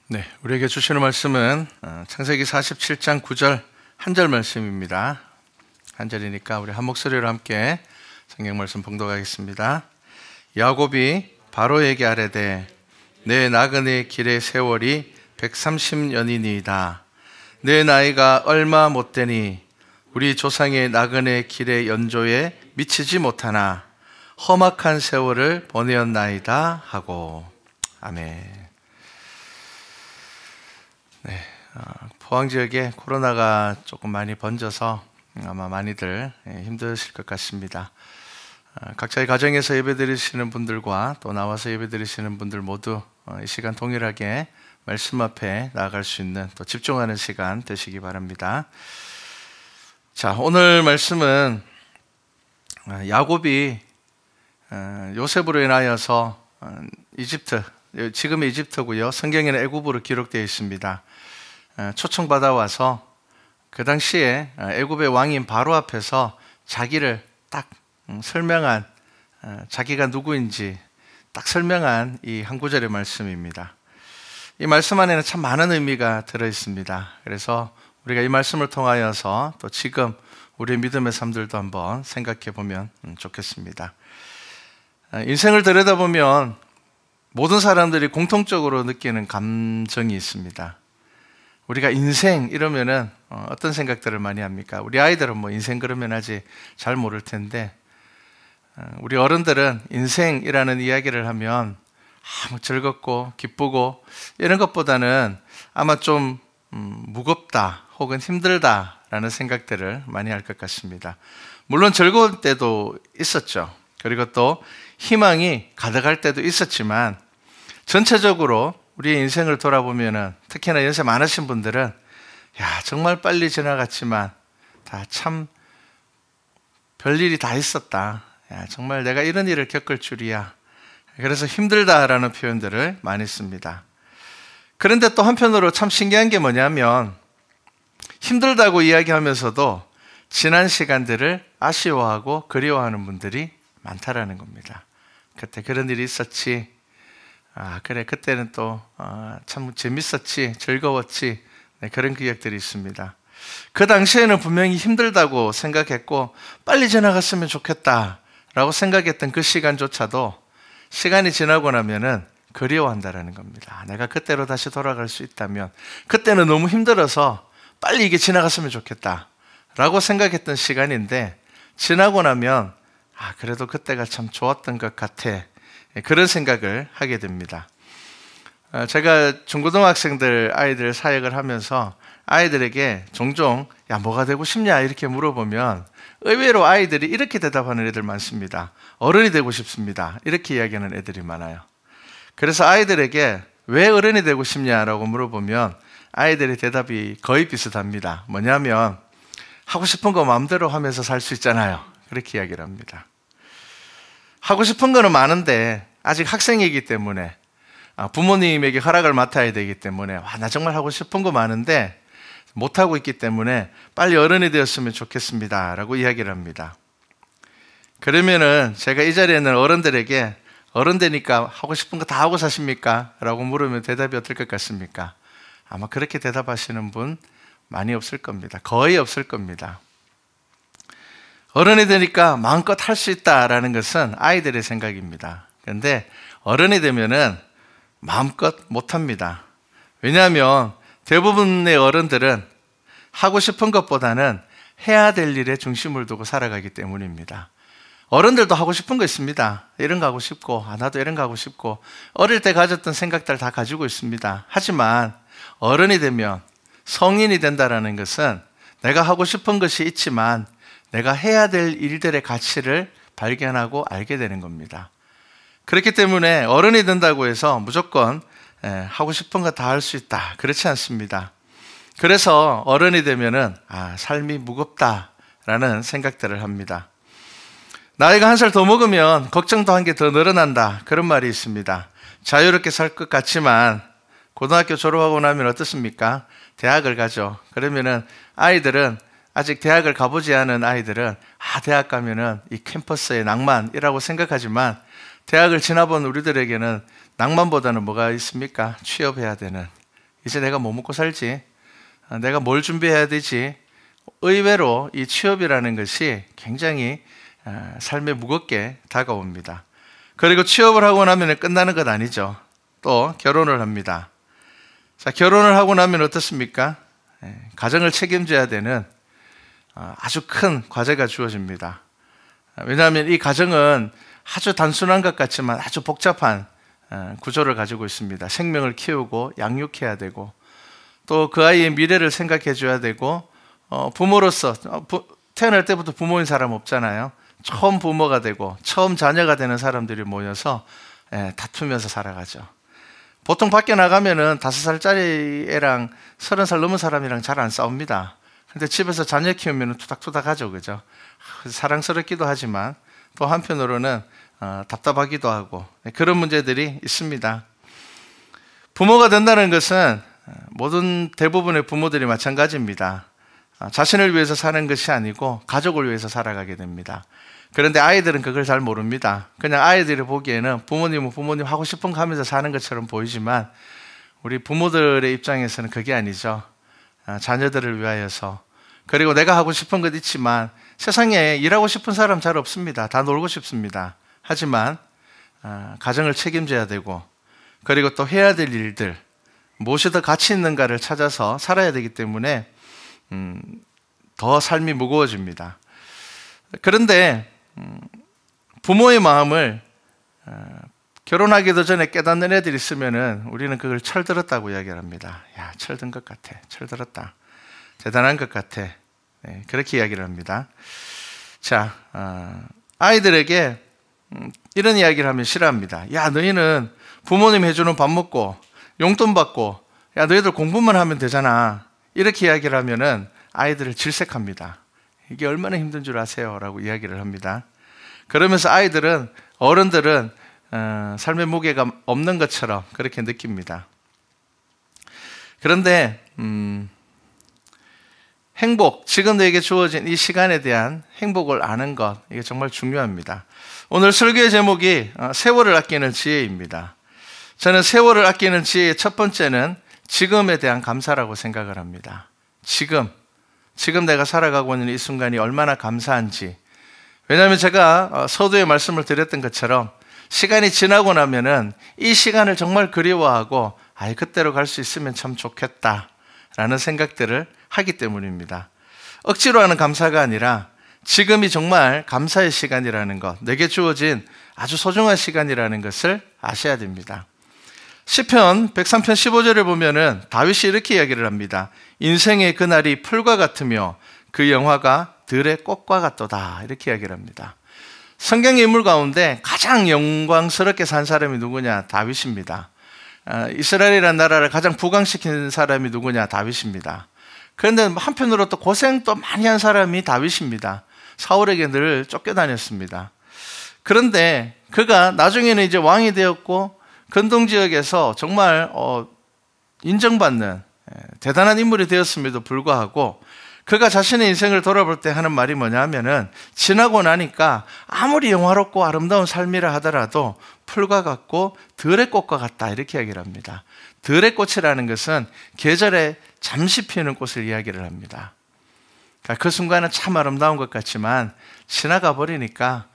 네, 우리에게 주시는 말씀은 창세기 47장 9절 한 절 말씀입니다. 한 절이니까 우리 한 목소리로 함께 성경 말씀 봉독하겠습니다. 야곱이 바로에게 아뢰되 내 나그네 길의 세월이 130년이니이다. 내 나이가 얼마 못되니 우리 조상의 나그네 길의 연조에 미치지 못하나 험악한 세월을 보내었나이다 하고. 아멘. 네, 포항 지역에 코로나가 조금 많이 번져서 아마 많이들 힘드실 것 같습니다. 각자의 가정에서 예배드리시는 분들과 또 나와서 예배드리시는 분들 모두 이 시간 동일하게 말씀 앞에 나아갈 수 있는 또 집중하는 시간 되시기 바랍니다. 자, 오늘 말씀은 야곱이 요셉으로 인하여서 이집트, 지금의 이집트고요, 성경에는 애굽으로 기록되어 있습니다. 초청받아 와서 그 당시에 애굽의 왕인 바로 앞에서 자기를 딱 설명한, 자기가 누구인지 딱 설명한 이 한 구절의 말씀입니다. 이 말씀 안에는 참 많은 의미가 들어 있습니다. 그래서 우리가 이 말씀을 통하여서 또 지금 우리의 믿음의 삶들도 한번 생각해 보면 좋겠습니다. 인생을 들여다보면 모든 사람들이 공통적으로 느끼는 감정이 있습니다. 우리가 인생 이러면은 어떤 생각들을 많이 합니까? 우리 아이들은 뭐 인생 그러면 아직 잘 모를 텐데, 우리 어른들은 인생이라는 이야기를 하면 즐겁고 기쁘고 이런 것보다는 아마 좀 무겁다 혹은 힘들다라는 생각들을 많이 할 것 같습니다. 물론 즐거울 때도 있었죠. 그리고 또 희망이 가득할 때도 있었지만, 전체적으로 우리의 인생을 돌아보면은, 특히나 연세 많으신 분들은 야, 정말 빨리 지나갔지만 다 참 별일이 다 있었다. 야, 정말 내가 이런 일을 겪을 줄이야. 그래서 힘들다라는 표현들을 많이 씁니다. 그런데 또 한편으로 참 신기한 게 뭐냐면, 힘들다고 이야기하면서도 지난 시간들을 아쉬워하고 그리워하는 분들이 많다라는 겁니다. 그때 그런 일이 있었지. 그래, 그때는 또 참 재밌었지, 즐거웠지. 네, 그런 기억들이 있습니다. 그 당시에는 분명히 힘들다고 생각했고 빨리 지나갔으면 좋겠다라고 생각했던 그 시간조차도 시간이 지나고 나면은 그리워한다라는 겁니다. 내가 그때로 다시 돌아갈 수 있다면, 그때는 너무 힘들어서 빨리 이게 지나갔으면 좋겠다라고 생각했던 시간인데, 지나고 나면 그래도 그때가 참 좋았던 것 같아, 그런 생각을 하게 됩니다. 제가 중고등학생들 아이들 사역을 하면서 아이들에게 종종 야, 뭐가 되고 싶냐 이렇게 물어보면 의외로 아이들이 이렇게 대답하는 애들 많습니다. 어른이 되고 싶습니다, 이렇게 이야기하는 애들이 많아요. 그래서 아이들에게 왜 어른이 되고 싶냐라고 물어보면 아이들의 대답이 거의 비슷합니다. 뭐냐면 하고 싶은 거 마음대로 하면서 살 수 있잖아요, 그렇게 이야기를 합니다. 하고 싶은 거는 많은데 아직 학생이기 때문에 부모님에게 허락을 맡아야 되기 때문에 나 정말 하고 싶은 거 많은데 못하고 있기 때문에 빨리 어른이 되었으면 좋겠습니다 라고 이야기를 합니다. 그러면은 제가 이 자리에 있는 어른들에게 어른 되니까 하고 싶은 거 다 하고 사십니까? 라고 물으면 대답이 어떨 것 같습니까? 아마 그렇게 대답하시는 분 많이 없을 겁니다. 거의 없을 겁니다. 어른이 되니까 마음껏 할 수 있다라는 것은 아이들의 생각입니다. 그런데 어른이 되면은 마음껏 못합니다. 왜냐하면 대부분의 어른들은 하고 싶은 것보다는 해야 될 일에 중심을 두고 살아가기 때문입니다. 어른들도 하고 싶은 거 있습니다. 이런 거 하고 싶고, 나도 이런 거 하고 싶고, 어릴 때 가졌던 생각들 다 가지고 있습니다. 하지만 어른이 되면, 성인이 된다는 것은 내가 하고 싶은 것이 있지만 내가 해야 될 일들의 가치를 발견하고 알게 되는 겁니다. 그렇기 때문에 어른이 된다고 해서 무조건 하고 싶은 거 다 할 수 있다, 그렇지 않습니다. 그래서 어른이 되면은 삶이 무겁다라는 생각들을 합니다. 나이가 한 살 더 먹으면 걱정도 한 개 더 늘어난다, 그런 말이 있습니다. 자유롭게 살 것 같지만 고등학교 졸업하고 나면 어떻습니까? 대학을 가죠. 그러면은 아이들은, 아직 대학을 가보지 않은 아이들은 대학 가면은 이 캠퍼스의 낭만이라고 생각하지만, 대학을 지나본 우리들에게는 낭만보다는 뭐가 있습니까? 취업해야 되는, 이제 내가 뭐 먹고 살지? 내가 뭘 준비해야 되지? 의외로 이 취업이라는 것이 굉장히 삶에 무겁게 다가옵니다. 그리고 취업을 하고 나면 끝나는 것 아니죠. 또 결혼을 합니다. 자, 결혼을 하고 나면 어떻습니까? 가정을 책임져야 되는 아주 큰 과제가 주어집니다. 왜냐하면 이 가정은 아주 단순한 것 같지만 아주 복잡한 구조를 가지고 있습니다. 생명을 키우고 양육해야 되고 또 그 아이의 미래를 생각해 줘야 되고 부모로서 태어날 때부터 부모인 사람 없잖아요. 처음 부모가 되고 처음 자녀가 되는 사람들이 모여서 다투면서 살아가죠. 보통 밖에 나가면은 5살짜리 애랑 30살 넘은 사람이랑 잘 안 싸웁니다. 근데 집에서 자녀 키우면 투닥투닥 하죠, 그죠? 사랑스럽기도 하지만 또 한편으로는 답답하기도 하고 그런 문제들이 있습니다. 부모가 된다는 것은 모든 대부분의 부모들이 마찬가지입니다. 자신을 위해서 사는 것이 아니고 가족을 위해서 살아가게 됩니다. 그런데 아이들은 그걸 잘 모릅니다. 그냥 아이들이 보기에는 부모님은 부모님 하고 싶은 거 하면서 사는 것처럼 보이지만 우리 부모들의 입장에서는 그게 아니죠. 자녀들을 위하여서. 그리고 내가 하고 싶은 것 있지만 세상에 일하고 싶은 사람 잘 없습니다. 다 놀고 싶습니다. 하지만 가정을 책임져야 되고 그리고 또 해야 될 일들 무엇이 더 가치 있는가를 찾아서 살아야 되기 때문에 더 삶이 무거워집니다. 그런데 부모의 마음을 결혼하기도 전에 깨닫는 애들이 있으면은 우리는 그걸 철들었다고 이야기를 합니다. 야, 철든 것 같아. 철들었다. 대단한 것 같아. 네, 그렇게 이야기를 합니다. 자, 아이들에게 이런 이야기를 하면 싫어합니다. 야, 너희는 부모님 해주는 밥 먹고 용돈 받고 야, 너희들 공부만 하면 되잖아. 이렇게 이야기를 하면은 아이들을 질색합니다. 이게 얼마나 힘든 줄 아세요? 라고 이야기를 합니다. 그러면서 아이들은 어른들은 삶의 무게가 없는 것처럼 그렇게 느낍니다. 그런데 행복, 지금 너에게 주어진 이 시간에 대한 행복을 아는 것, 이게 정말 중요합니다. 오늘 설교의 제목이 세월을 아끼는 지혜입니다. 저는 세월을 아끼는 지혜의 첫 번째는 지금에 대한 감사라고 생각을 합니다. 지금 내가 살아가고 있는 이 순간이 얼마나 감사한지. 왜냐하면 제가 서두에 말씀을 드렸던 것처럼 시간이 지나고 나면은 이 시간을 정말 그리워하고 그때로 갈 수 있으면 참 좋겠다라는 생각들을 하기 때문입니다. 억지로 하는 감사가 아니라 지금이 정말 감사의 시간이라는 것, 내게 주어진 아주 소중한 시간이라는 것을 아셔야 됩니다. 시편 103편 15절에 보면은 다윗이 이렇게 이야기를 합니다. 인생의 그날이 풀과 같으며 그 영화가 들의 꽃과 같도다. 이렇게 이야기를 합니다. 성경의 인물 가운데 가장 영광스럽게 산 사람이 누구냐? 다윗입니다. 이스라엘이라는 나라를 가장 부강시킨 사람이 누구냐? 다윗입니다. 그런데 한편으로 또 고생도 많이 한 사람이 다윗입니다. 사울에게 늘 쫓겨다녔습니다. 그런데 그가 나중에는 이제 왕이 되었고 근동 지역에서 정말 인정받는 대단한 인물이 되었음에도 불구하고 그가 자신의 인생을 돌아볼 때 하는 말이 뭐냐면은 지나고 나니까 아무리 영화롭고 아름다운 삶이라 하더라도 풀과 같고 들의 꽃과 같다 이렇게 이야기를 합니다. 들의 꽃이라는 것은 계절에 잠시 피우는 꽃을 이야기를 합니다. 그러니까 그 순간은 참 아름다운 것 같지만 지나가 버리니까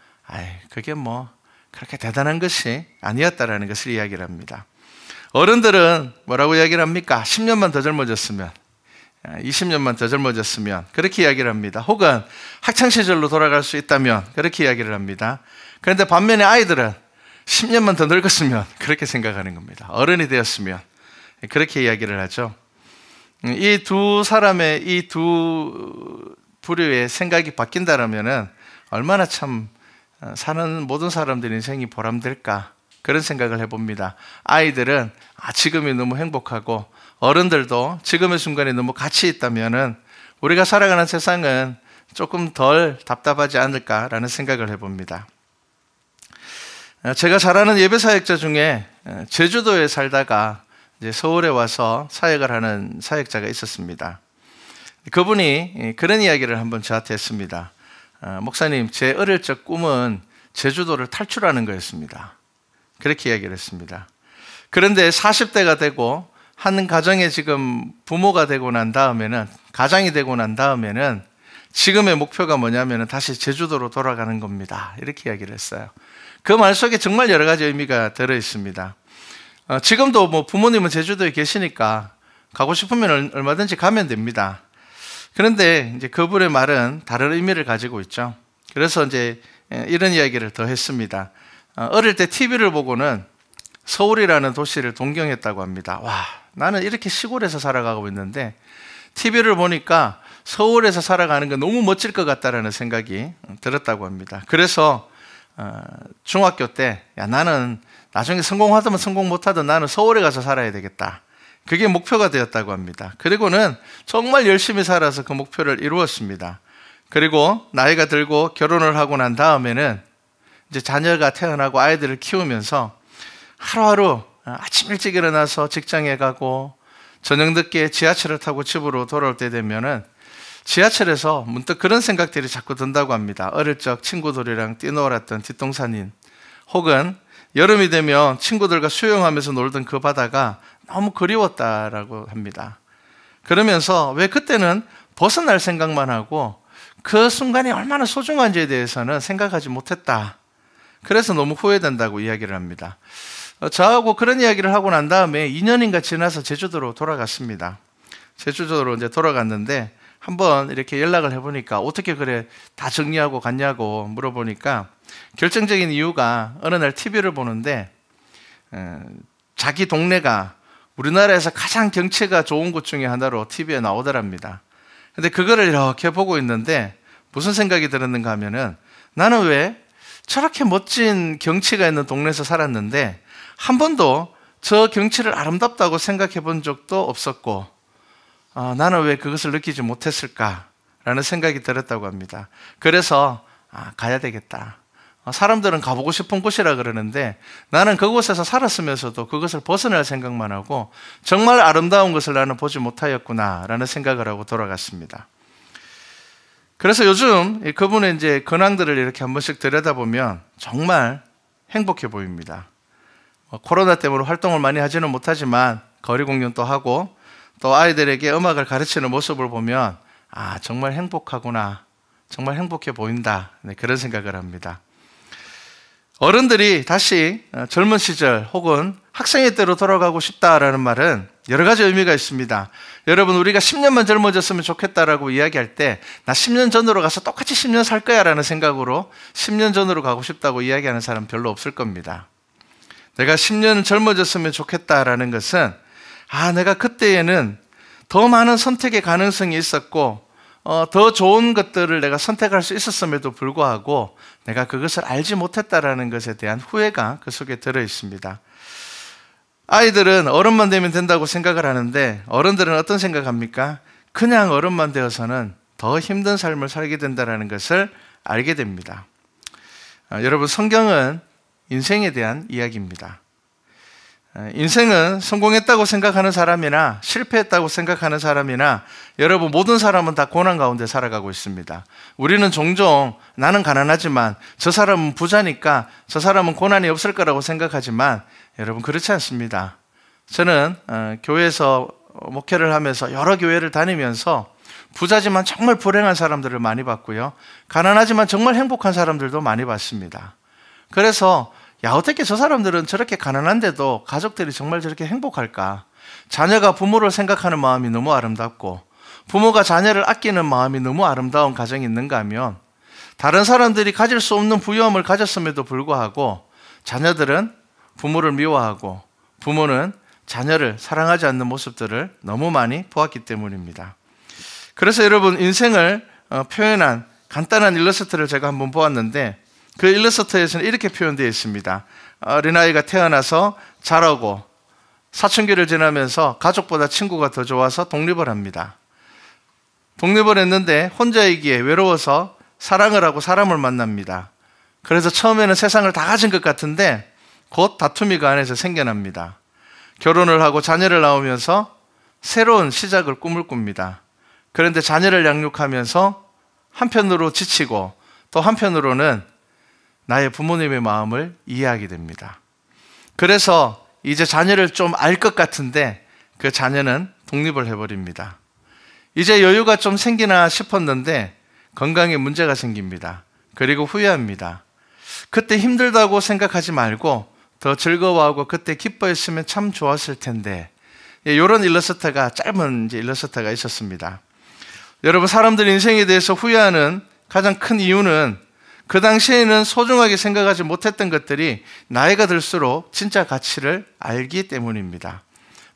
그게 뭐 그렇게 대단한 것이 아니었다라는 것을 이야기를 합니다. 어른들은 뭐라고 이야기를 합니까? 10년만 더 젊어졌으면 20년만 더 젊어졌으면 그렇게 이야기를 합니다. 혹은 학창시절로 돌아갈 수 있다면 그렇게 이야기를 합니다. 그런데 반면에 아이들은 10년만 더 늙었으면 그렇게 생각하는 겁니다. 어른이 되었으면 그렇게 이야기를 하죠. 이 두 사람의 이 두 부류의 생각이 바뀐다라면은 얼마나 참 사는 모든 사람들의 인생이 보람될까 그런 생각을 해봅니다. 아이들은 지금이 너무 행복하고 어른들도 지금의 순간이 너무 가치 있다면은 우리가 살아가는 세상은 조금 덜 답답하지 않을까라는 생각을 해봅니다. 제가 잘 아는 예배 사역자 중에 제주도에 살다가 이제 서울에 와서 사역을 하는 사역자가 있었습니다. 그분이 그런 이야기를 한번 저한테 했습니다. 목사님, 제 어릴 적 꿈은 제주도를 탈출하는 거였습니다. 그렇게 이야기를 했습니다. 그런데 40대가 되고 한 가정에 지금 부모가 되고 난 다음에는, 가장이 되고 난 다음에는 지금의 목표가 뭐냐면 다시 제주도로 돌아가는 겁니다. 이렇게 이야기를 했어요. 그 말 속에 정말 여러 가지 의미가 들어 있습니다. 지금도 뭐 부모님은 제주도에 계시니까 가고 싶으면 얼마든지 가면 됩니다. 그런데 이제 그분의 말은 다른 의미를 가지고 있죠. 그래서 이제 이런 이야기를 더 했습니다. 어릴 때 TV를 보고는 서울이라는 도시를 동경했다고 합니다. 와, 나는 이렇게 시골에서 살아가고 있는데 TV를 보니까 서울에서 살아가는 건 너무 멋질 것 같다라는 생각이 들었다고 합니다. 그래서 중학교 때 나는 나중에 성공하든 성공 못하든 나는 서울에 가서 살아야 되겠다. 그게 목표가 되었다고 합니다. 그리고는 정말 열심히 살아서 그 목표를 이루었습니다. 그리고 나이가 들고 결혼을 하고 난 다음에는 이제 자녀가 태어나고 아이들을 키우면서 하루하루 아침 일찍 일어나서 직장에 가고 저녁 늦게 지하철을 타고 집으로 돌아올 때 되면은 지하철에서 문득 그런 생각들이 자꾸 든다고 합니다. 어릴 적 친구들이랑 뛰놀았던 뒷동산인, 혹은 여름이 되면 친구들과 수영하면서 놀던 그 바다가 너무 그리웠다라고 합니다. 그러면서 왜 그때는 벗어날 생각만 하고 그 순간이 얼마나 소중한지에 대해서는 생각하지 못했다. 그래서 너무 후회된다고 이야기를 합니다. 저하고 그런 이야기를 하고 난 다음에 2년인가 지나서 제주도로 돌아갔습니다. 제주도로 이제 돌아갔는데 한번 이렇게 연락을 해보니까 어떻게 그래 다 정리하고 갔냐고 물어보니까 결정적인 이유가 어느 날 TV를 보는데 자기 동네가 우리나라에서 가장 경치가 좋은 곳 중에 하나로 TV에 나오더랍니다. 근데 그거를 이렇게 보고 있는데 무슨 생각이 들었는가 하면은 나는 왜 저렇게 멋진 경치가 있는 동네에서 살았는데 한 번도 저 경치를 아름답다고 생각해 본 적도 없었고 나는 왜 그것을 느끼지 못했을까라는 생각이 들었다고 합니다. 그래서 가야 되겠다. 사람들은 가보고 싶은 곳이라 그러는데 나는 그곳에서 살았으면서도 그것을 벗어날 생각만 하고 정말 아름다운 것을 나는 보지 못하였구나라는 생각을 하고 돌아갔습니다. 그래서 요즘 그분의 이제 근황들을 이렇게 한 번씩 들여다보면 정말 행복해 보입니다. 코로나 때문에 활동을 많이 하지는 못하지만 거리 공연도 하고 또 아이들에게 음악을 가르치는 모습을 보면 정말 행복하구나, 정말 행복해 보인다, 그런 생각을 합니다. 어른들이 다시 젊은 시절 혹은 학생의 때로 돌아가고 싶다라는 말은 여러 가지 의미가 있습니다. 여러분, 우리가 10년만 젊어졌으면 좋겠다라고 이야기할 때 나 10년 전으로 가서 똑같이 10년 살 거야 라는 생각으로 10년 전으로 가고 싶다고 이야기하는 사람 별로 없을 겁니다. 내가 10년 젊어졌으면 좋겠다라는 것은 내가 그때에는 더 많은 선택의 가능성이 있었고 더 좋은 것들을 내가 선택할 수 있었음에도 불구하고 내가 그것을 알지 못했다라는 것에 대한 후회가 그 속에 들어 있습니다. 아이들은 어른만 되면 된다고 생각을 하는데 어른들은 어떤 생각합니까? 그냥 어른만 되어서는 더 힘든 삶을 살게 된다는 것을 알게 됩니다. 여러분, 성경은 인생에 대한 이야기입니다. 인생은 성공했다고 생각하는 사람이나 실패했다고 생각하는 사람이나 여러분 모든 사람은 다 고난 가운데 살아가고 있습니다. 우리는 종종 나는 가난하지만 저 사람은 부자니까 저 사람은 고난이 없을 거라고 생각하지만 여러분 그렇지 않습니다. 저는 교회에서 목회를 하면서 여러 교회를 다니면서 부자지만 정말 불행한 사람들을 많이 봤고요, 가난하지만 정말 행복한 사람들도 많이 봤습니다. 그래서 어떻게 저 사람들은 저렇게 가난한데도 가족들이 정말 저렇게 행복할까? 자녀가 부모를 생각하는 마음이 너무 아름답고 부모가 자녀를 아끼는 마음이 너무 아름다운 가정이 있는가 하면 다른 사람들이 가질 수 없는 부유함을 가졌음에도 불구하고 자녀들은 부모를 미워하고 부모는 자녀를 사랑하지 않는 모습들을 너무 많이 보았기 때문입니다. 그래서 여러분, 인생을 표현한 간단한 일러스트를 제가 한번 보았는데 그 일러스트에서는 이렇게 표현되어 있습니다. 어린아이가 태어나서 자라고 사춘기를 지나면서 가족보다 친구가 더 좋아서 독립을 합니다. 독립을 했는데 혼자이기에 외로워서 사랑을 하고 사람을 만납니다. 그래서 처음에는 세상을 다 가진 것 같은데 곧 다툼이 그 안에서 생겨납니다. 결혼을 하고 자녀를 낳으면서 새로운 시작을 꿈을 꿉니다. 그런데 자녀를 양육하면서 한편으로 지치고 또 한편으로는 나의 부모님의 마음을 이해하게 됩니다. 그래서 이제 자녀를 좀 알 것 같은데 그 자녀는 독립을 해버립니다. 이제 여유가 좀 생기나 싶었는데 건강에 문제가 생깁니다. 그리고 후회합니다. 그때 힘들다고 생각하지 말고 더 즐거워하고 그때 기뻐했으면 참 좋았을 텐데, 이런 일러스트가, 짧은 일러스트가 있었습니다. 여러분, 사람들 인생에 대해서 후회하는 가장 큰 이유는 그 당시에는 소중하게 생각하지 못했던 것들이 나이가 들수록 진짜 가치를 알기 때문입니다.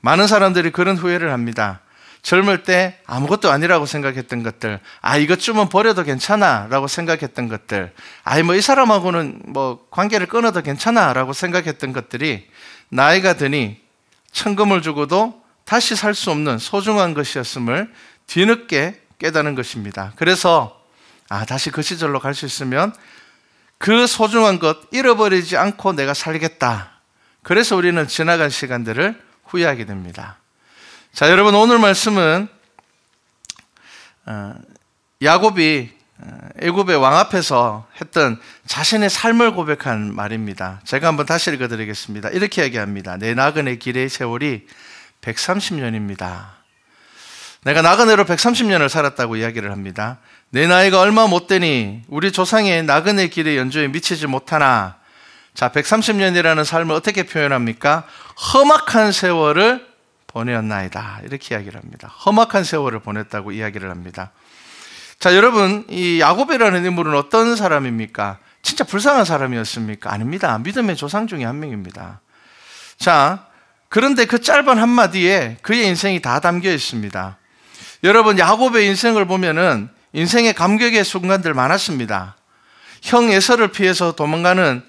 많은 사람들이 그런 후회를 합니다. 젊을 때 아무것도 아니라고 생각했던 것들, 이것쯤은 버려도 괜찮아 라고 생각했던 것들, 이 사람하고는 관계를 끊어도 괜찮아 라고 생각했던 것들이 나이가 드니 천금을 주고도 다시 살 수 없는 소중한 것이었음을 뒤늦게 깨닫는 것입니다. 그래서 다시 그 시절로 갈 수 있으면 그 소중한 것 잃어버리지 않고 내가 살겠다. 그래서 우리는 지나간 시간들을 후회하게 됩니다. 자, 여러분, 오늘 말씀은 야곱이 애굽의 왕 앞에서 했던 자신의 삶을 고백한 말입니다. 제가 한번 다시 읽어드리겠습니다. 이렇게 얘기합니다. 내 나그네 길의 세월이 130년입니다. 내가 나그네로 130년을 살았다고 이야기를 합니다. 내 나이가 얼마 못 되니 우리 조상의 나그네 길의 연주에 미치지 못하나. 자, 130년이라는 삶을 어떻게 표현합니까? 험악한 세월을 보내었나이다. 이렇게 이야기를 합니다. 험악한 세월을 보냈다고 이야기를 합니다. 자, 여러분, 이 야곱이라는 인물은 어떤 사람입니까? 진짜 불쌍한 사람이었습니까? 아닙니다. 믿음의 조상 중에 한 명입니다. 자, 그런데 그 짧은 한마디에 그의 인생이 다 담겨 있습니다. 여러분, 야곱의 인생을 보면은 인생의 감격의 순간들 많았습니다. 형 에서를 피해서 도망가는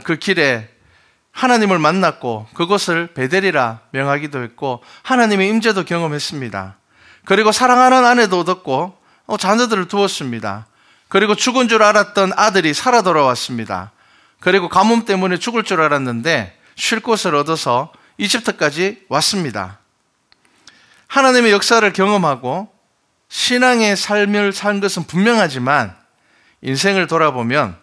그 길에 하나님을 만났고 그것을 베델이라 명하기도 했고 하나님의 임재도 경험했습니다. 그리고 사랑하는 아내도 얻었고 자녀들을 두었습니다. 그리고 죽은 줄 알았던 아들이 살아 돌아왔습니다. 그리고 가뭄 때문에 죽을 줄 알았는데 쉴 곳을 얻어서 이집트까지 왔습니다. 하나님의 역사를 경험하고 신앙의 삶을 산 것은 분명하지만 인생을 돌아보면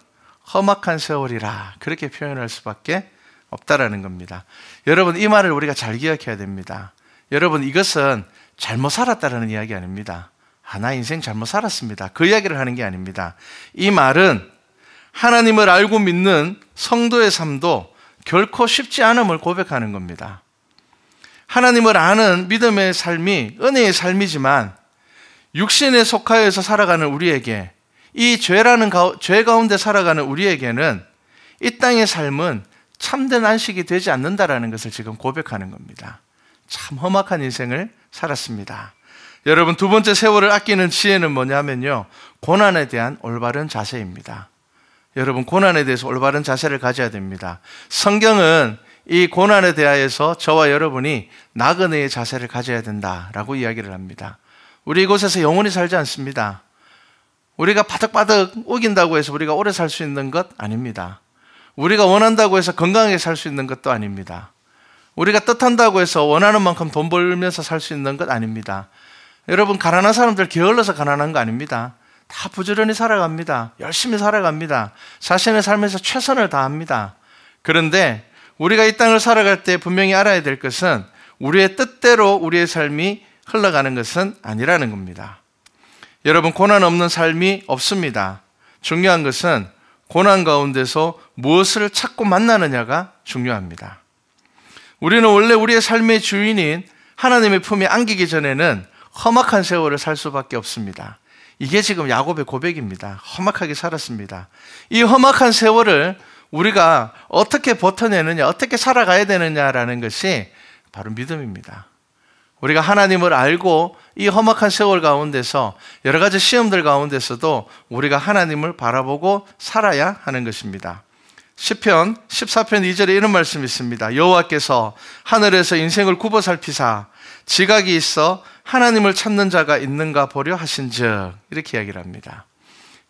험악한 세월이라 그렇게 표현할 수밖에 없다라는 겁니다. 여러분, 이 말을 우리가 잘 기억해야 됩니다. 여러분, 이것은 잘못 살았다라는 이야기 아닙니다. 나 인생 잘못 살았습니다. 그 이야기를 하는 게 아닙니다. 이 말은 하나님을 알고 믿는 성도의 삶도 결코 쉽지 않음을 고백하는 겁니다. 하나님을 아는 믿음의 삶이 은혜의 삶이지만 육신에 속하여서 살아가는 우리에게, 이 죄 가운데 살아가는 우리에게는 이 땅의 삶은 참된 안식이 되지 않는다라는 것을 지금 고백하는 겁니다. 참 험악한 인생을 살았습니다. 여러분, 두 번째 세월을 아끼는 지혜는 뭐냐면요, 고난에 대한 올바른 자세입니다. 여러분, 고난에 대해서 올바른 자세를 가져야 됩니다. 성경은 이 고난에 대하여서 저와 여러분이 나그네의 자세를 가져야 된다라고 이야기를 합니다. 우리 이곳에서 영원히 살지 않습니다. 우리가 바득바득 우긴다고 해서 우리가 오래 살 수 있는 것 아닙니다. 우리가 원한다고 해서 건강하게 살 수 있는 것도 아닙니다. 우리가 뜻한다고 해서 원하는 만큼 돈 벌면서 살 수 있는 것 아닙니다. 여러분, 가난한 사람들 게을러서 가난한 거 아닙니다. 다 부지런히 살아갑니다. 열심히 살아갑니다. 자신의 삶에서 최선을 다합니다. 그런데 우리가 이 땅을 살아갈 때 분명히 알아야 될 것은 우리의 뜻대로 우리의 삶이 흘러가는 것은 아니라는 겁니다. 여러분, 고난 없는 삶이 없습니다. 중요한 것은 고난 가운데서 무엇을 찾고 만나느냐가 중요합니다. 우리는 원래 우리의 삶의 주인인 하나님의 품에 안기기 전에는 험악한 세월을 살 수밖에 없습니다. 이게 지금 야곱의 고백입니다. 험악하게 살았습니다. 이 험악한 세월을 우리가 어떻게 버텨내느냐, 어떻게 살아가야 되느냐라는 것이 바로 믿음입니다. 우리가 하나님을 알고 이 험악한 세월 가운데서 여러 가지 시험들 가운데서도 우리가 하나님을 바라보고 살아야 하는 것입니다. 시편 14편 2절에 이런 말씀이 있습니다. 여호와께서 하늘에서 인생을 굽어 살피사 지각이 있어 하나님을 찾는 자가 있는가 보려 하신즉, 이렇게 이야기를 합니다.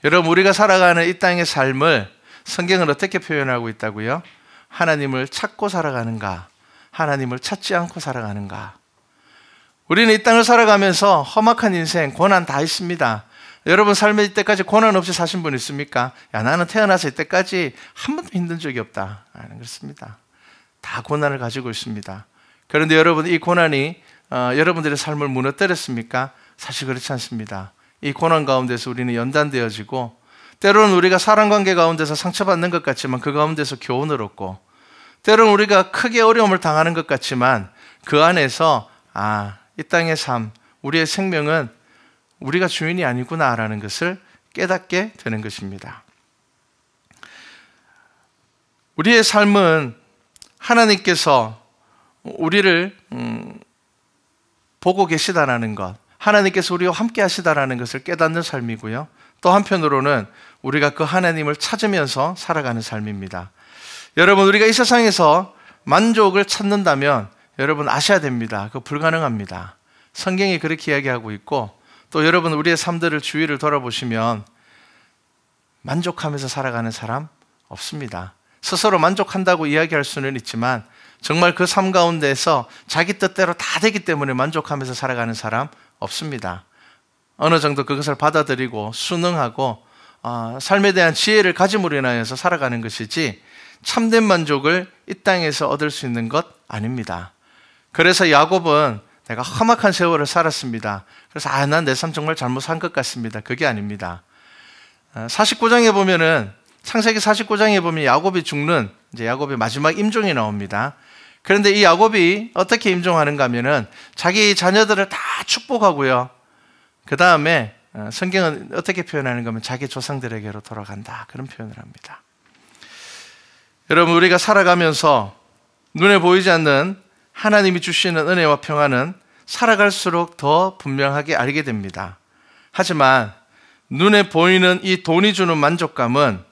여러분, 우리가 살아가는 이 땅의 삶을 성경은 어떻게 표현하고 있다고요? 하나님을 찾고 살아가는가, 하나님을 찾지 않고 살아가는가. 우리는 이 땅을 살아가면서 험악한 인생, 고난 다 있습니다. 여러분, 삶의 이때까지 고난 없이 사신 분 있습니까? 나는 태어나서 이때까지 한 번도 힘든 적이 없다. 그렇습니다. 다 고난을 가지고 있습니다. 그런데 여러분, 이 고난이 여러분들의 삶을 무너뜨렸습니까? 사실 그렇지 않습니다. 이 고난 가운데서 우리는 연단되어지고, 때로는 우리가 사랑관계 가운데서 상처받는 것 같지만 그 가운데서 교훈을 얻고, 때로는 우리가 크게 어려움을 당하는 것 같지만 그 안에서 이 땅의 삶, 우리의 생명은 우리가 주인이 아니구나라는 것을 깨닫게 되는 것입니다. 우리의 삶은 하나님께서 우리를 보고 계시다라는 것, 하나님께서 우리와 함께 하시다라는 것을 깨닫는 삶이고요. 또 한편으로는 우리가 그 하나님을 찾으면서 살아가는 삶입니다. 여러분, 우리가 이 세상에서 만족을 찾는다면 여러분 아셔야 됩니다. 그거 불가능합니다. 성경이 그렇게 이야기하고 있고, 또 여러분 우리의 삶들을 주위를 돌아보시면 만족하면서 살아가는 사람 없습니다. 스스로 만족한다고 이야기할 수는 있지만 정말 그 삶 가운데서 자기 뜻대로 다 되기 때문에 만족하면서 살아가는 사람 없습니다. 어느 정도 그것을 받아들이고 순응하고 삶에 대한 지혜를 가짐으로 인하여서 살아가는 것이지 참된 만족을 이 땅에서 얻을 수 있는 것 아닙니다. 그래서 야곱은 내가 험악한 세월을 살았습니다. 그래서 난 내 삶 정말 잘못 산 것 같습니다. 그게 아닙니다. 49장에 보면은, 창세기 49장에 보면 야곱이 죽는, 이제 야곱의 마지막 임종이 나옵니다. 그런데 이 야곱이 어떻게 임종하는가 하면은 자기 자녀들을 다 축복하고요. 그 다음에 성경은 어떻게 표현하는가 하면 자기 조상들에게로 돌아간다, 그런 표현을 합니다. 여러분, 우리가 살아가면서 눈에 보이지 않는 하나님이 주시는 은혜와 평안은 살아갈수록 더 분명하게 알게 됩니다. 하지만 눈에 보이는 이 돈이 주는 만족감은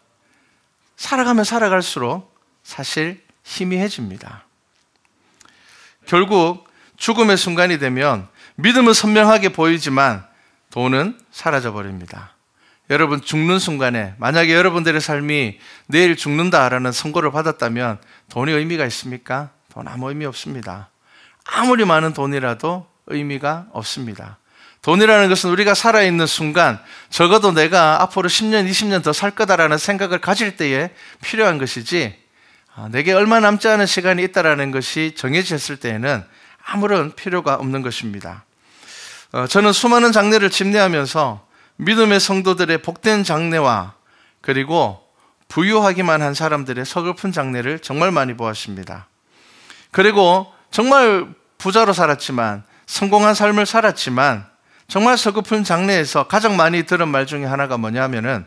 살아가면 살아갈수록 사실 희미해집니다. 결국 죽음의 순간이 되면 믿음은 선명하게 보이지만 돈은 사라져버립니다. 여러분, 죽는 순간에 만약에 여러분들의 삶이 내일 죽는다라는 선고를 받았다면 돈이 의미가 있습니까? 돈 아무 의미 없습니다. 아무리 많은 돈이라도 의미가 없습니다. 돈이라는 것은 우리가 살아있는 순간 적어도 내가 앞으로 10년, 20년 더 살 거다라는 생각을 가질 때에 필요한 것이지, 내게 얼마 남지 않은 시간이 있다라는 것이 정해졌을 때에는 아무런 필요가 없는 것입니다. 저는 수많은 장례를 집례하면서 믿음의 성도들의 복된 장례와 그리고 부유하기만 한 사람들의 서글픈 장례를 정말 많이 보았습니다. 그리고 정말 부자로 살았지만, 성공한 삶을 살았지만 정말 서글픈 장례에서 가장 많이 들은 말 중에 하나가 뭐냐면은,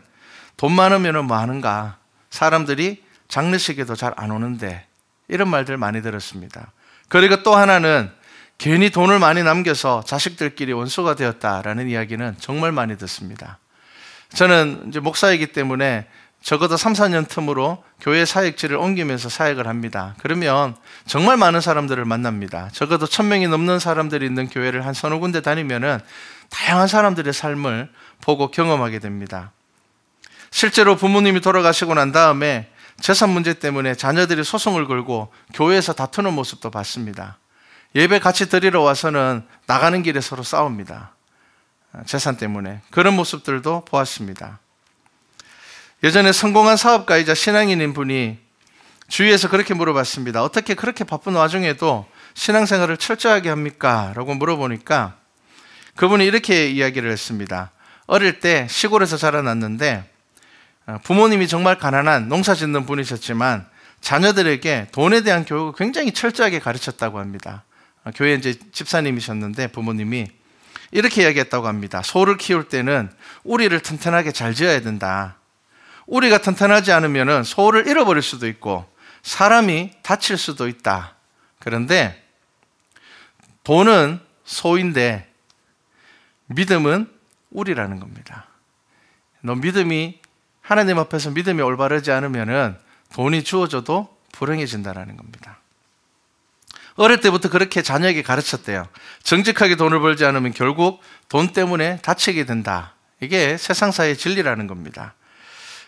돈 많으면 뭐 하는가, 사람들이 장례식에도 잘 안 오는데, 이런 말들 많이 들었습니다. 그리고 또 하나는 괜히 돈을 많이 남겨서 자식들끼리 원수가 되었다라는 이야기는 정말 많이 듣습니다. 저는 이제 목사이기 때문에 적어도 3, 4년 틈으로 교회 사역지를 옮기면서 사역을 합니다. 그러면 정말 많은 사람들을 만납니다. 적어도 1000명이 넘는 사람들이 있는 교회를 한 서너 군데 다니면은 다양한 사람들의 삶을 보고 경험하게 됩니다. 실제로 부모님이 돌아가시고 난 다음에 재산 문제 때문에 자녀들이 소송을 걸고 교회에서 다투는 모습도 봤습니다. 예배 같이 드리러 와서는 나가는 길에 서로 싸웁니다. 재산 때문에. 그런 모습들도 보았습니다. 예전에 성공한 사업가이자 신앙인인 분이 주위에서 그렇게 물어봤습니다. 어떻게 그렇게 바쁜 와중에도 신앙생활을 철저하게 합니까? 라고 물어보니까 그분이 이렇게 이야기를 했습니다. 어릴 때 시골에서 자라났는데 부모님이 정말 가난한 농사 짓는 분이셨지만 자녀들에게 돈에 대한 교육을 굉장히 철저하게 가르쳤다고 합니다. 교회 이제 집사님이셨는데 부모님이 이렇게 이야기했다고 합니다. 소를 키울 때는 우리를 튼튼하게 잘 지어야 된다. 우리가 튼튼하지 않으면 소를 잃어버릴 수도 있고 사람이 다칠 수도 있다. 그런데 돈은 소인데 믿음은 우리라는 겁니다. 너 믿음이, 하나님 앞에서 믿음이 올바르지 않으면 돈이 주어져도 불행해진다는 겁니다. 어릴 때부터 그렇게 자녀에게 가르쳤대요. 정직하게 돈을 벌지 않으면 결국 돈 때문에 다치게 된다. 이게 세상사의 진리라는 겁니다.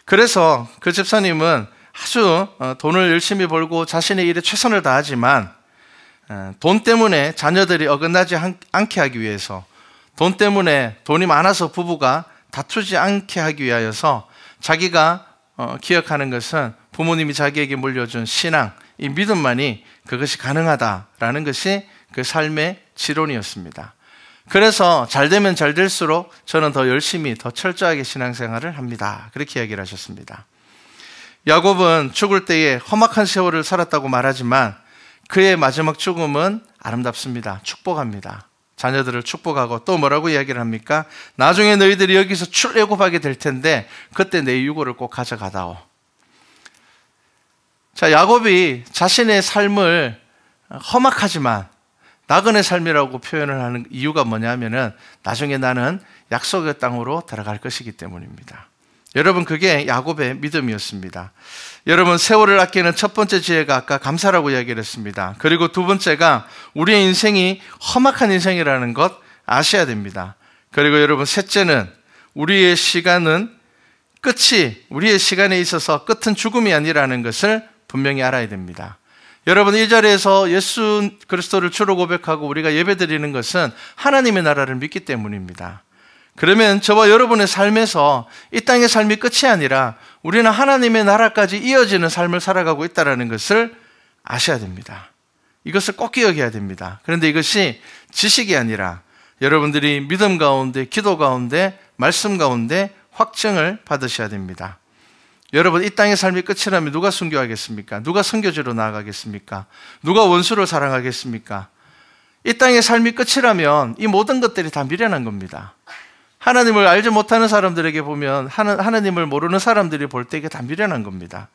그래서 그 집사님은 아주 돈을 열심히 벌고 자신의 일에 최선을 다하지만 돈 때문에 자녀들이 어긋나지 않게 하기 위해서, 돈 때문에 돈이 많아서 부부가 다투지 않게 하기 위하여서 자기가 기억하는 것은 부모님이 자기에게 물려준 신앙, 이 믿음만이 그것이 가능하다라는 것이 그 삶의 지론이었습니다. 그래서 잘 되면 잘 될수록 저는 더 열심히 더 철저하게 신앙생활을 합니다. 그렇게 이야기를 하셨습니다. 야곱은 죽을 때에 험악한 세월을 살았다고 말하지만 그의 마지막 죽음은 아름답습니다. 축복합니다. 자녀들을 축복하고 또 뭐라고 이야기를 합니까? 나중에 너희들이 여기서 출애굽하게 될 텐데 그때 내 유고를 꼭 가져가다오. 자, 야곱이 자신의 삶을 험악하지만 나그네 삶이라고 표현을 하는 이유가 뭐냐면은 나중에 나는 약속의 땅으로 들어갈 것이기 때문입니다. 여러분, 그게 야곱의 믿음이었습니다. 여러분, 세월을 아끼는 첫 번째 지혜가 아까 감사라고 이야기를 했습니다. 그리고 두 번째가 우리의 인생이 험악한 인생이라는 것 아셔야 됩니다. 그리고 여러분, 셋째는 우리의 시간에 있어서 끝은 죽음이 아니라는 것을 분명히 알아야 됩니다. 여러분, 이 자리에서 예수 그리스도를 주로 고백하고 우리가 예배드리는 것은 하나님의 나라를 믿기 때문입니다. 그러면 저와 여러분의 삶에서 이 땅의 삶이 끝이 아니라 우리는 하나님의 나라까지 이어지는 삶을 살아가고 있다는 것을 아셔야 됩니다. 이것을 꼭 기억해야 됩니다. 그런데 이것이 지식이 아니라 여러분들이 믿음 가운데, 기도 가운데, 말씀 가운데 확증을 받으셔야 됩니다. 여러분, 이 땅의 삶이 끝이라면 누가 순교하겠습니까? 누가 선교지로 나아가겠습니까? 누가 원수를 사랑하겠습니까? 이 땅의 삶이 끝이라면 이 모든 것들이 다 미련한 겁니다. 하나님을 알지 못하는 사람들에게 보면 하나님을 모르는 사람들이 볼 때 이게 다 미련한 겁니다.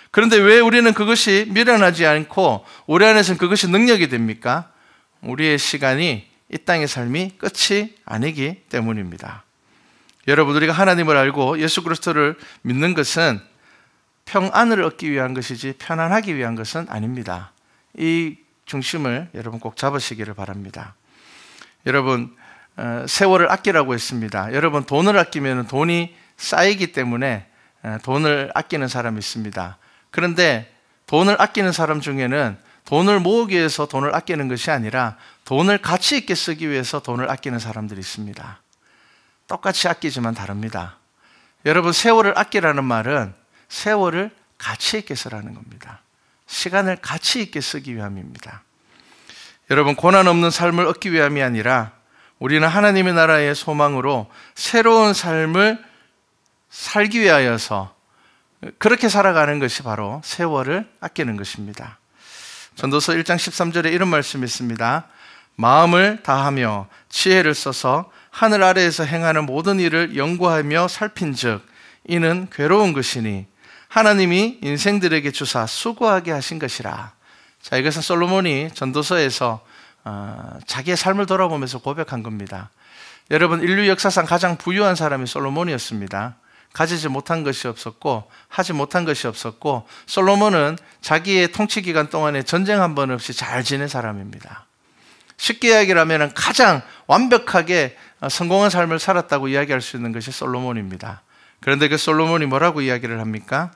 그런데 왜 우리는 그것이 미련하지 않고 우리 안에서는 그것이 능력이 됩니까? 우리의 시간이 이 땅의 삶이 끝이 아니기 때문입니다. 여러분, 우리가 하나님을 알고 예수 그리스도를 믿는 것은 평안을 얻기 위한 것이지 편안하기 위한 것은 아닙니다. 이 중심을 여러분 꼭 잡으시기를 바랍니다. 여러분, 세월을 아끼라고 했습니다. 여러분, 돈을 아끼면 돈이 쌓이기 때문에 돈을 아끼는 사람이 있습니다. 그런데 돈을 아끼는 사람 중에는 돈을 모으기 위해서 돈을 아끼는 것이 아니라 돈을 가치 있게 쓰기 위해서 돈을 아끼는 사람들이 있습니다. 똑같이 아끼지만 다릅니다. 여러분, 세월을 아끼라는 말은 세월을 가치 있게 쓰라는 겁니다. 시간을 가치 있게 쓰기 위함입니다. 여러분, 고난 없는 삶을 얻기 위함이 아니라 우리는 하나님의 나라의 소망으로 새로운 삶을 살기 위하여서 그렇게 살아가는 것이 바로 세월을 아끼는 것입니다. 전도서 1장 13절에 이런 말씀이 있습니다. 마음을 다하며 지혜를 써서 하늘 아래에서 행하는 모든 일을 연구하며 살핀즉 이는 괴로운 것이니 하나님이 인생들에게 주사 수고하게 하신 것이라. 자, 이것은 솔로몬이 전도서에서 자기의 삶을 돌아보면서 고백한 겁니다. 여러분, 인류 역사상 가장 부유한 사람이 솔로몬이었습니다. 가지지 못한 것이 없었고 하지 못한 것이 없었고 솔로몬은 자기의 통치 기간 동안에 전쟁 한 번 없이 잘 지낸 사람입니다. 쉽게 이야기를 하면 가장 완벽하게 성공한 삶을 살았다고 이야기할 수 있는 것이 솔로몬입니다. 그런데 그 솔로몬이 뭐라고 이야기를 합니까?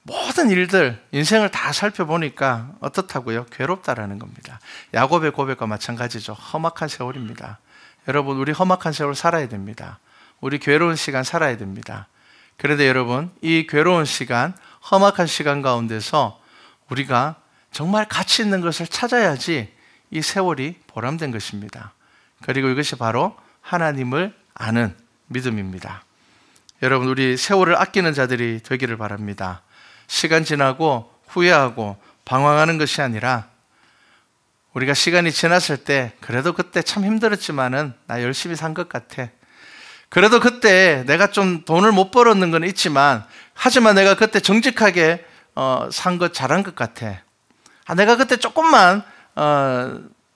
모든 일들, 인생을 다 살펴보니까 어떻다고요? 괴롭다라는 겁니다. 야곱의 고백과 마찬가지죠. 험악한 세월입니다. 여러분, 우리 험악한 세월 살아야 됩니다. 우리 괴로운 시간 살아야 됩니다. 그런데 여러분, 이 괴로운 시간, 험악한 시간 가운데서 우리가 정말 가치 있는 것을 찾아야지 이 세월이 보람된 것입니다. 그리고 이것이 바로 하나님을 아는 믿음입니다. 여러분, 우리 세월을 아끼는 자들이 되기를 바랍니다. 시간 지나고 후회하고 방황하는 것이 아니라 우리가 시간이 지났을 때 그래도 그때 참 힘들었지만은 나 열심히 산 것 같아. 그래도 그때 내가 좀 돈을 못 벌었는 건 있지만 하지만 내가 그때 정직하게 산 것 잘한 것 같아. 내가 그때 조금만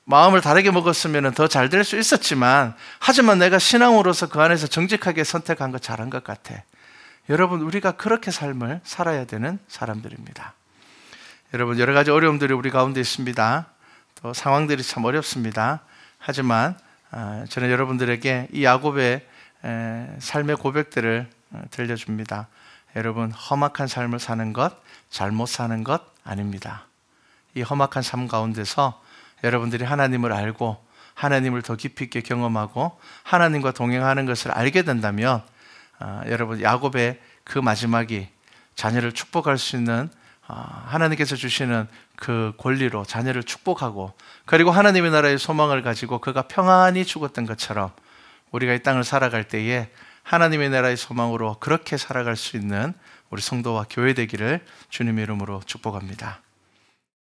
마음을 다르게 먹었으면 더 잘 될 수 있었지만 하지만 내가 신앙으로서 그 안에서 정직하게 선택한 것 잘한 것 같아. 여러분, 우리가 그렇게 삶을 살아야 되는 사람들입니다. 여러분, 여러 가지 어려움들이 우리 가운데 있습니다. 또 상황들이 참 어렵습니다. 하지만 저는 여러분들에게 이 야곱의 삶의 고백들을 들려줍니다. 여러분, 험악한 삶을 사는 것, 잘못 사는 것 아닙니다. 이 험악한 삶 가운데서 여러분들이 하나님을 알고 하나님을 더 깊이 있게 경험하고 하나님과 동행하는 것을 알게 된다면 여러분, 야곱의 그 마지막이 자녀를 축복할 수 있는 하나님께서 주시는 그 권리로 자녀를 축복하고, 그리고 하나님의 나라의 소망을 가지고 그가 평안히 죽었던 것처럼 우리가 이 땅을 살아갈 때에 하나님의 나라의 소망으로 그렇게 살아갈 수 있는 우리 성도와 교회 되기를 주님의 이름으로 축복합니다.